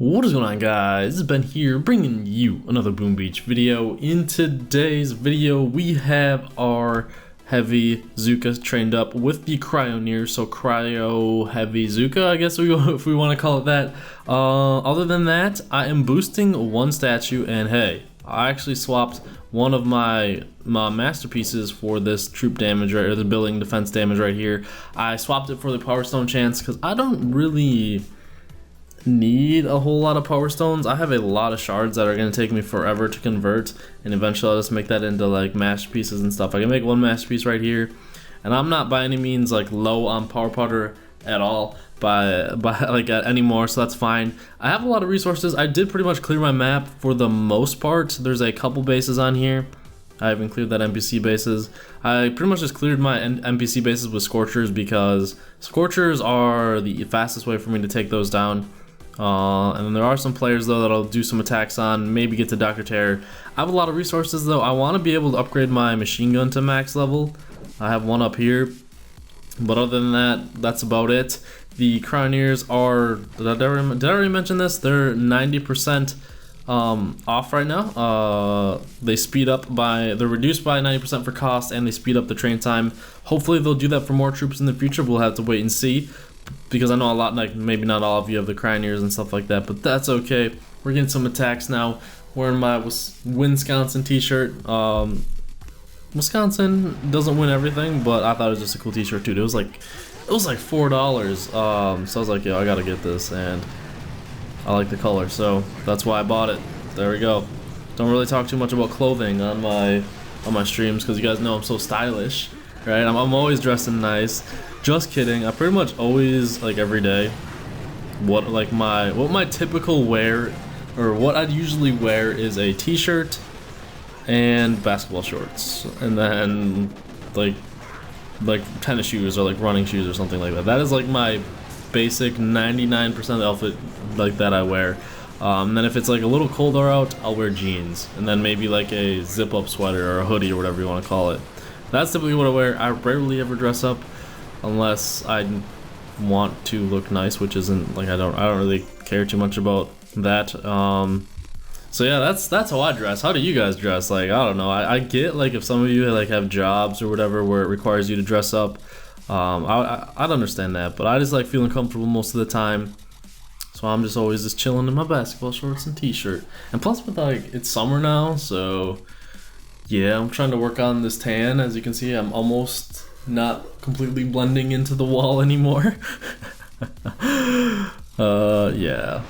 What is going on, guys? It's Ben here bringing you another Boom Beach video. In today's video we have our heavy Zooka trained up with the Cryoneer, so Cryo heavy Zooka, I guess if we want to call it that. Other than that, I am boosting one statue, and hey, I actually swapped one of my masterpieces for this troop damage right, or the building defense damage right here. I swapped it for the Power Stone chance because I don't really need a whole lot of power stones. I have a lot of shards that are going to take me forever to convert, and eventually I'll just make that into like masterpieces and stuff. I can make one masterpiece right here, and I'm not by any means like low on power powder at all anymore, so that's fine. I have a lot of resources. I did pretty much clear my map for the most part. There's a couple bases on here. I haven't cleared that NPC bases. I pretty much just cleared my NPC bases with Scorchers because Scorchers are the fastest way for me to take those down. And then there are some players though that I'll do some attacks on, maybe get to Dr. Terror. I have a lot of resources though. I want to be able to upgrade my machine gun to max level. I have one up here, but other than that, that's about it. The Cryoneers are, did I already mention this? They're 90% off right now. They speed up by, they're reduced by 90% for cost, and they speed up the train time. Hopefully they'll do that for more troops in the future. We'll have to wait and see, because I know a lot, like maybe not all of you have the Cryoneers and stuff like that, but that's okay. We're getting some attacks now. Wearing my Wisconsin t-shirt. Wisconsin doesn't win everything, but I thought it was just a cool t-shirt too. It was like $4. So I was like, yo, I gotta get this, and I like the color, so that's why I bought it. There we go. Don't really talk too much about clothing on my streams because you guys know I'm so stylish, right? I'm always dressing nice. Just kidding. I pretty much always, like every day, what my typical wear, or what I'd usually wear, is a t-shirt and basketball shorts, and then like tennis shoes or like running shoes or something like that. That is like my basic 99% outfit like that I wear. Then if it's like a little colder out, I'll wear jeans, and then maybe like a zip-up sweater or a hoodie or whatever you want to call it. That's typically what I wear. I rarely ever dress up unless I want to look nice, which isn't like I don't really care too much about that. So yeah, that's how I dress. How do you guys dress? Like, I don't know. I get like if some of you like have jobs or whatever where it requires you to dress up. I'd understand that, but I just like feeling comfortable most of the time. So I'm just always just chilling in my basketball shorts and t-shirt. And plus, with like it's summer now, so yeah, I'm trying to work on this tan. As you can see, I'm almost not completely blending into the wall anymore. Yeah,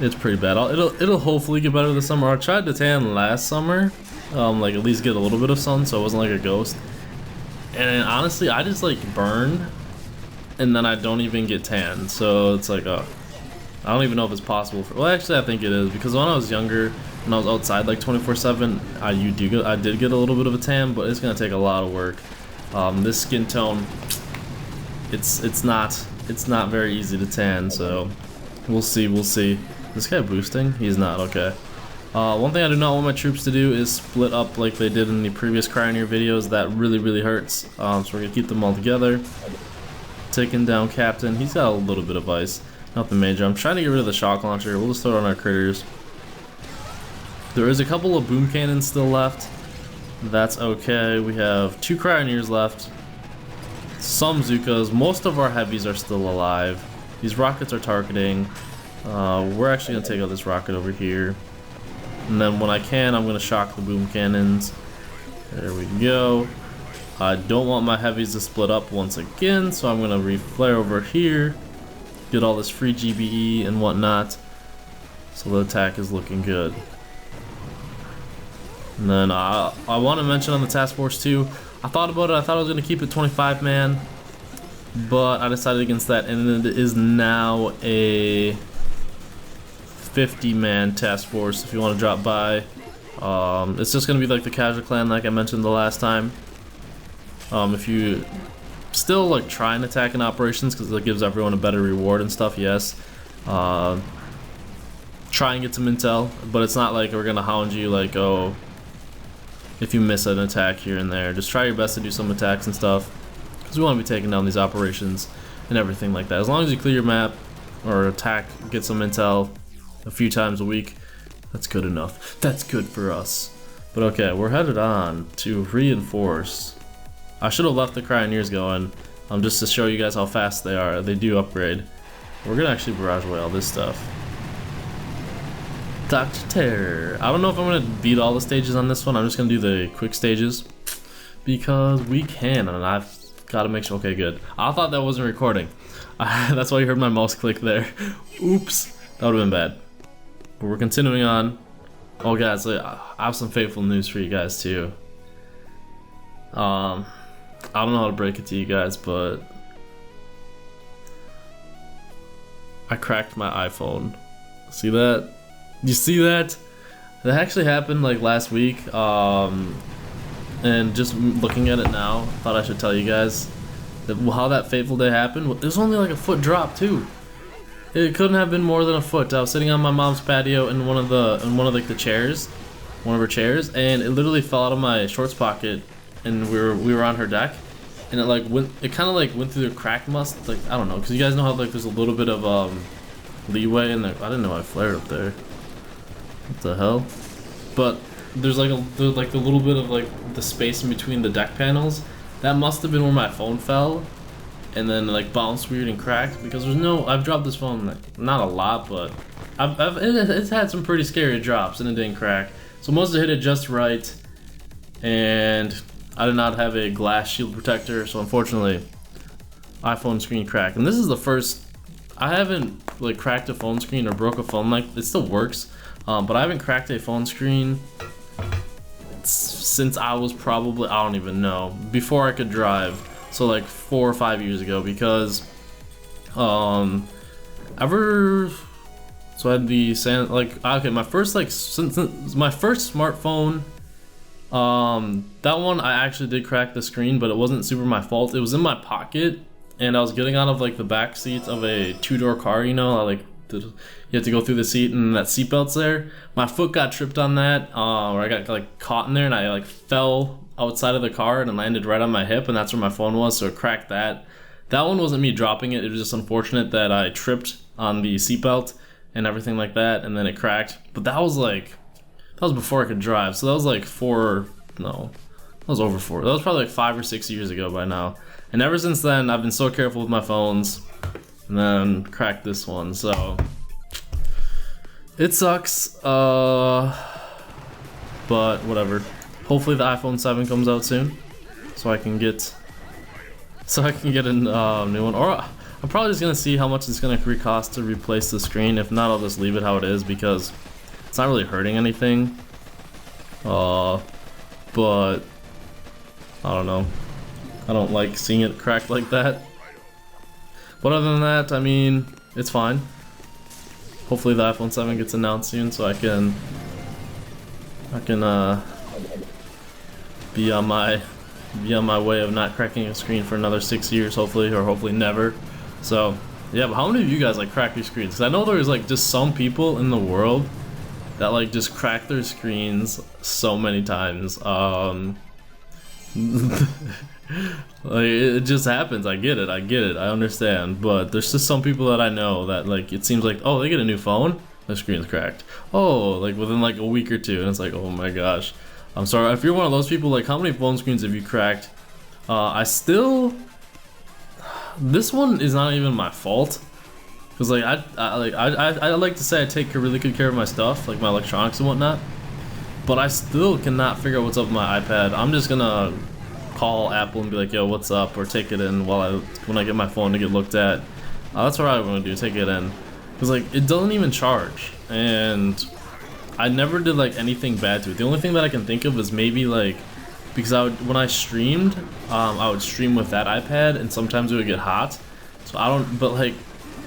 it's pretty bad. It'll hopefully get better this summer. I tried to tan last summer, like at least get a little bit of sun, so I wasn't like a ghost. And honestly, I just like burn, and then I don't even get tan. So it's like, I don't even know if it's possible. Well, actually, I think it is, because when I was younger, when I was outside like 24/7, I did get a little bit of a tan, but it's gonna take a lot of work. This skin tone, it's not very easy to tan, so we'll see. This guy boosting? He's not. Okay. One thing I do not want my troops to do is split up like they did in the previous Cryoneer videos. That really hurts. So we're gonna keep them all together. Taking down Captain. He's got a little bit of ice, nothing major. I'm trying to get rid of the shock launcher. We'll just throw it on our critters. There is a couple of boom cannons still left. That's okay. We have 2 Cryoneers left, some Zookas. Most of our heavies are still alive. These rockets are targeting. We're actually gonna take out this rocket over here, and then when I can, I'm gonna shock the boom cannons. There we go. I don't want my heavies to split up once again, so I'm gonna reflare over here, get all this free GBE and whatnot. So the attack is looking good. And then I want to mention on the task force too, I thought about it. I thought I was going to keep it 25 man, but I decided against that, and it is now a 50 man task force if you want to drop by. It's just going to be like the casual clan like I mentioned the last time. If you still like try and attack in operations, because it gives everyone a better reward and stuff, yes. Try and get some intel, but it's not like we're going to hound you like, oh, if you miss an attack here and there. Just try your best to do some attacks and stuff, because we want to be taking down these operations and everything like that. As long as you clear your map or attack, get some intel, a few times a week. That's good enough. That's good for us. But okay, we're headed on to reinforce. I should have left the Cryoneers going, just to show you guys how fast they are. They do upgrade. We're gonna actually barrage away all this stuff. Dr. Terror. I don't know if I'm gonna beat all the stages on this one. I'm just gonna do the quick stages because we can, and I've got to make sure. Okay, good. I thought that wasn't recording. That's why you heard my mouse click there. Oops, that would have been bad. But we're continuing on. Oh, guys, I have some fateful news for you guys too. I don't know how to break it to you guys, but I cracked my iPhone. See that? You see that? That actually happened like last week. And just looking at it now, thought I should tell you guys that how that fateful day happened. It was only like a foot drop too. It couldn't have been more than a foot. I was sitting on my mom's patio in one of the chairs, one of her chairs, and it literally fell out of my shorts pocket. And we were on her deck, and it kind of like went through the crack must, like, I don't know, because you guys know how like there's a little bit of leeway in there. I didn't know I flared up there. What the hell? But there's like a little bit of like the space in between the deck panels. That must have been where my phone fell, and then like bounced weird and cracked, because I've dropped this phone like, not a lot, but it's had some pretty scary drops and it didn't crack. So must have hit it just right, and I did not have a glass shield protector, so unfortunately iPhone screen cracked. And this is the first, I haven't like cracked a phone screen or broke a phone, like it still works, but I haven't cracked a phone screen since I was probably, I don't even know, before I could drive. So like 4 or 5 years ago, because so I had the okay, my first since my first smartphone, that one I actually did crack the screen, but it wasn't super my fault. It was in my pocket, and I was getting out of like the back seat of a 2-door car, you know, like you have to go through the seat, and that seatbelt's there. My foot got tripped on that, or I got like caught in there, and I like fell outside of the car and it landed right on my hip, and that's where my phone was, so it cracked that. That one wasn't me dropping it, it was just unfortunate that I tripped on the seatbelt and everything like that, and then it cracked. But that was before I could drive, so that was like that was over 4. That was probably like 5 or 6 years ago by now. And ever since then, I've been so careful with my phones, and then cracked this one, so it sucks, but whatever. Hopefully the iPhone 7 comes out soon, so I can get a new one. Or I'm probably just gonna see how much it's gonna cost to replace the screen. If not, I'll just leave it how it is, because it's not really hurting anything. But I don't know. I don't like seeing it cracked like that. But other than that, I mean, it's fine. Hopefully the iPhone 7 gets announced soon, so I can be on my way of not cracking a screen for another 6 years, hopefully, or hopefully never. So yeah, but how many of you guys like crack your screens? Because I know there's like just some people in the world that like just crack their screens so many times. Like, it just happens. I get it, I understand, but there's just some people that I know that like it seems like, oh, they get a new phone, the screen's cracked. Oh, like within like a week or two, and it's like, oh my gosh. I'm sorry if you're one of those people. Like, how many phone screens have you cracked? This one is not even my fault, because like I like to say I take really good care of my stuff, like my electronics and whatnot, but I still cannot figure out what's up with my iPad. I'm just gonna call Apple and be like, yo, what's up, or take it in when I get my phone to get looked at. That's what I want to do, take it in, because like it doesn't even charge, and I never did like anything bad to it. The only thing that I can think of is maybe like, because when I streamed, I would stream with that iPad, and sometimes it would get hot, so but like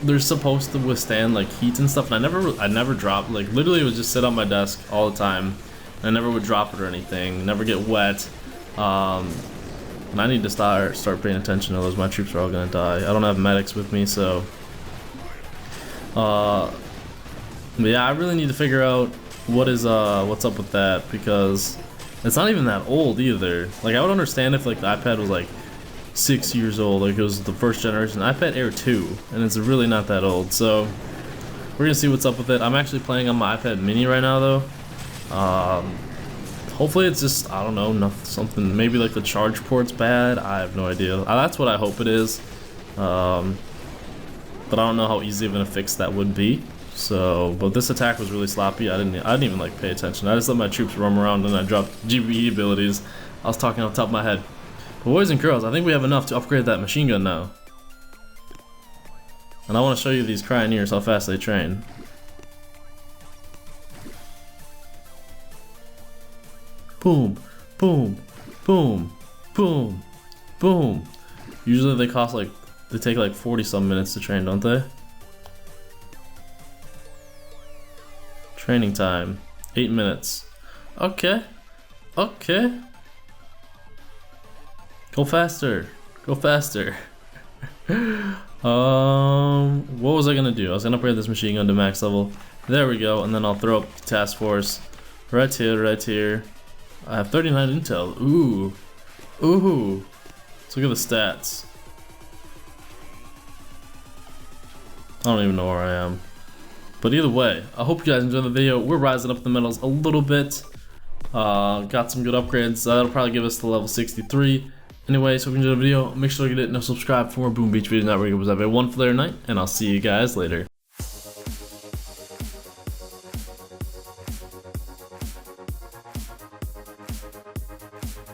they're supposed to withstand like heat and stuff, and I never dropped, like literally it would just sit on my desk all the time, and I never would drop it or anything, never get wet. And I need to start paying attention to those. My troops are all gonna die. I don't have medics with me, so but yeah, I really need to figure out what's up with that, because it's not even that old either. Like, I would understand if like the iPad was like 6 years old, like it was the first generation iPad Air 2, and it's really not that old. So we're gonna see what's up with it. I'm actually playing on my iPad mini right now though. Hopefully it's just, I don't know, something, maybe like the charge port's bad. I have no idea. That's what I hope it is. But I don't know how easy of a fix that would be. So, but this attack was really sloppy. I didn't even like pay attention. I just let my troops roam around and I dropped GBE abilities. I was talking off the top of my head. But boys and girls, I think we have enough to upgrade that machine gun now. And I want to show you these Cryoneers, how fast they train. Boom, boom, boom, boom, boom. Usually they cost like, they take like 40 some minutes to train, don't they? Training time, 8 minutes. Okay, okay. Go faster, go faster. What was I gonna do? I was gonna upgrade this machine gun to max level. There we go, and then I'll throw up the task force right here, right here. I have 39 intel. Ooh, ooh. Let's look at the stats. I don't even know where I am. But either way, I hope you guys enjoyed the video. We're rising up the medals a little bit. Got some good upgrades. That'll probably give us to level 63. Anyways, hope you enjoyed the video. Make sure to hit and subscribe for more Boom Beach videos. Not regular was have a wonderful night, and I'll see you guys later.